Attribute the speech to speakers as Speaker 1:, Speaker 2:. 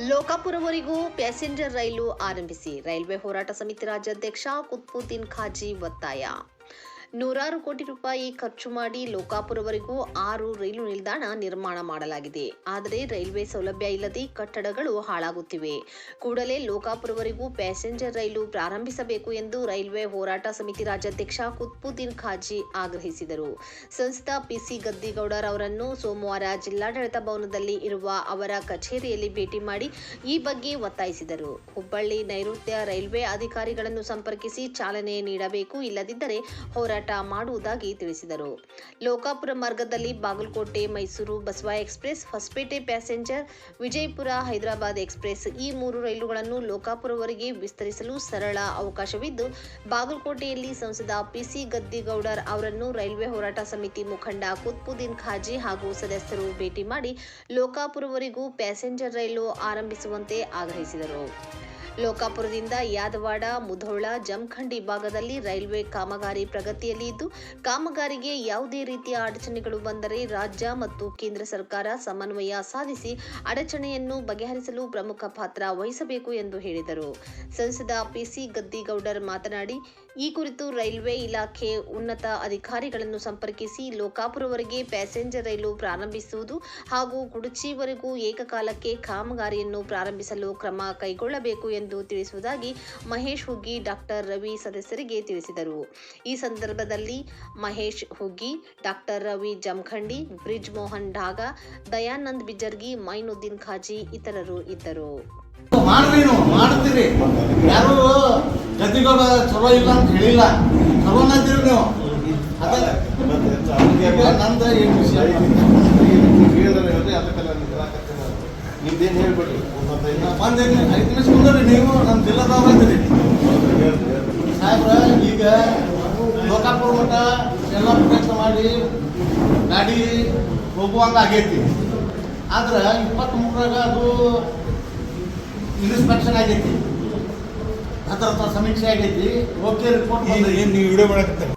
Speaker 1: ಲೋಕಾಪುರವರೆಗೂ passenger ರೈಲು ಆರಂಭಿಸಿ railway ಹೋರಾಟ ಸಮಿತಿ ರಾಜ್ಯಾಧ್ಯಕ್ಷ ಕುತ್ಬುದ್ದೀನ್ ಖಾಜಿ ಒತ್ತಾಯ. ನೂರಾರು ಕೋಟಿ ರೂಪಾಯಿ ಖರ್ಚು ಮಾಡಿ ಲೋಕಾಪುರವರೆಗೂ 6 ರೈಲು ನಿಲ್ದಾಣ ನಿರ್ಮಾಣ ಮಾಡಲಾಗಿದೆ. ಆದರೆ ರೈಲ್ವೆ ಸೌಲಭ್ಯ ಇಲ್ಲದೆ ಕಟ್ಟಡಗಳು ಹಾಳಾಗುತ್ತಿವೆ. ಕೂಡಲೇ ಲೋಕಾಪುರವರೆಗೂ ಪ್ಯಾಸೆಂಜರ್ ರೈಲು ಪ್ರಾರಂಭಿಸಬೇಕು ಎಂದು ರೈಲ್ವೆ ಹೋರಾಟ ಸಮಿತಿ ರಾಜ್ಯಾಧ್ಯಕ್ಷ ಕುತ್ಬುದ್ದೀನ್ ಖಾಜಿ ಆಗ್ರಹಿಸಿದರು. ಸಂಸದ ಪಿಸಿ ಗದ್ದಿಗೌಡರ್ ಅವರನ್ನು ಸೋಮವಾರ ಜಿಲ್ಲಾಡಳಿತ ಭವನದಲ್ಲಿ ಇರುವ ಅವರ ಕಚೇರಿಯಲ್ಲಿ ಭೇಟಿ ಮಾಡಿ ಈ ಬಗ್ಗೆ ಒತ್ತಾಯಿಸಿದರು. ಹುಬ್ಬಳ್ಳಿ ನೈಋತ್ಯ ರೈಲ್ವೆ ಅಧಿಕಾರಿಗಳನ್ನು ಸಂಪರ್ಕಿಸಿ ಚಾಲನೆ ನೀಡಬೇಕು, ಇಲ್ಲದಿದ್ದರೆ ಹೋರಾಟ ಮಾಡುವುದಾಗಿ ತಿಳಿಸಿದರು. ಲೋಕಾಪುರ ಮಾರ್ಗದಲ್ಲಿ Bagalkot Mysuru Basava express, Hospet passenger, Vijayapura Hyderabad express ಈ 3 ರೈಲುಗಳನ್ನು ಲೋಕಾಪುರವರೆಗೆ ವಿಸ್ತರಿಸಲು ಸರಳ ಅವಕಾಶವಿದ್ದು, ಬಾಗಲಕೋಟೆಯಲ್ಲಿ ಸಂಸದ ಪಿಸಿ ಗದ್ದಿಗೌಡರ್ ಅವರನ್ನು ರೈಲ್ವೆ ಹೋರಾಟ ಸಮಿತಿ ಮುಖಂಡ ಕುತ್ಬುದ್ದೀನ್ ಖಾಜಿ ಹಾಗೂ ಸದಸ್ಯರು ಭೇಟಿ ಮಾಡಿ ಲೋಕಾಪುರವರೆಗೂ ಪ್ಯಾಸೆಂಜರ್ ರೈಲು ಆರಂಭಿಸುವಂತೆ ಆಗ್ರಹಿಸಿದರು. ಲೋಕಾಪುರದಿಂದ ಯಾದವಾಡ, ಮುಧೋಳ, ಜಮಖಂಡಿ ಭಾಗದಲ್ಲಿ ರೈಲ್ವೆ ಕಾಮಗಾರಿ ಪ್ರಗತಿಯಲ್ಲಿ ಇದ್ದು, ಕಾಮಗಾರಿಗೆ ಯಾವುದೇ ರೀತಿಯ ಅಡಚಣೆಗಳು ಬಂದರೆ ರಾಜ್ಯ ಮತ್ತು ಕೇಂದ್ರ ಸರ್ಕಾರ ಸಮನ್ವಯ ಸಾಧಿಸಿ ಅಡಚಣೆಯನ್ನು ಬಗೆಹರಿಸಲು ಪ್ರಮುಖ ಪಾತ್ರ ವಹಿಸಬೇಕು ಎಂದು ಹೇಳಿದರು. ಸಂಸದ ಪಿಸಿ ಗದ್ದಿಗೌಡರ್ ಮಾತನಾಡಿ, ಈ ಕುರಿತು ರೈಲ್ವೆ ಇಲಾಖೆ ಉನ್ನತ ಅಧಿಕಾರಿಗಳನ್ನು ಸಂಪರ್ಕಿಸಿ ಲೋಕಾಪುರವರೆಗೆ ಪ್ಯಾಸೆಂಜರ್ ರೈಲು ಪ್ರಾರಂಭಿಸುವುದು ಹಾಗೂ ಕುಡಚಿವರೆಗೂ ಏಕಕಾಲಕ್ಕೆ ಕಾಮಗಾರಿಯನ್ನು ಪ್ರಾರಂಭಿಸಲು ಕ್ರಮ ಕೈಗೊಳ್ಳಬೇಕು ಎಂದು ತಿಳಿಸುವುದಾಗಿ ಮಹೇಶ್ ಹುಗ್ಗಿ, ಡಾಕ್ಟರ್ ರವಿ ಸದಸ್ಯರಿಗೆ ತಿಳಿಸಿದರು. ಈ ಸಂದರ್ಭದಲ್ಲಿ ಮಹೇಶ್ ಹುಗ್ಗಿ, ಡಾಕ್ಟರ್ ರವಿ ಜಮಖಂಡಿ, ಬ್ರಿಜ್ ಮೋಹನ್ ಢಾಗಾ, ದಯಾನಂದ್ ಬಿಜರ್ಗಿ, ಮೈನುದ್ದೀನ್ ಖಾಜಿ ಇತರರು ಇದ್ದರು.
Speaker 2: ಮಾಡ್ತೀರಿ ಯಾರು ಗದ್ದಿಗೌಡ ಚಲೋ ಇಲ್ಲ ಅಂತ ಹೇಳಿಲ್ಲ, ಚಲೋನ ಅಂತೀರಿ ನೀವು. ನಂದ ಏನು ವಿಷಯ ನಿಮ್ದೇನು ಹೇಳ್ಬಿಡ್ರಿ, 5 ನಿಮಿಷ ಮುಂದ್ರಿ ನೀವು ನಮ್ಮ ಜಿಲ್ಲಾದವ್ರು ಅಂತೀರಿ ಸಾಹೇಬ್ರ. ಈಗ ಲೋಕಾಪುರ ಮಠ ಎಲ್ಲ ಪ್ರಯತ್ನ ಮಾಡಿ ಗಾಡಿ ಹೋಗುವಂಗ ಆಗೈತಿ. ಆದ್ರೆ 23ರಾಗ ಅದು ಇನ್ಸ್ಪೆಕ್ಷನ್ ಆಗೈತಿ, ಸಮೀಕ್ಷೆ ಆಗೈತಿ, ಓಕೆ ರಿಪೋರ್ಟ್.
Speaker 3: ಏನು ನೀವು ವಿಡಿಯೋ ಮಾಡಕ್ಕೆ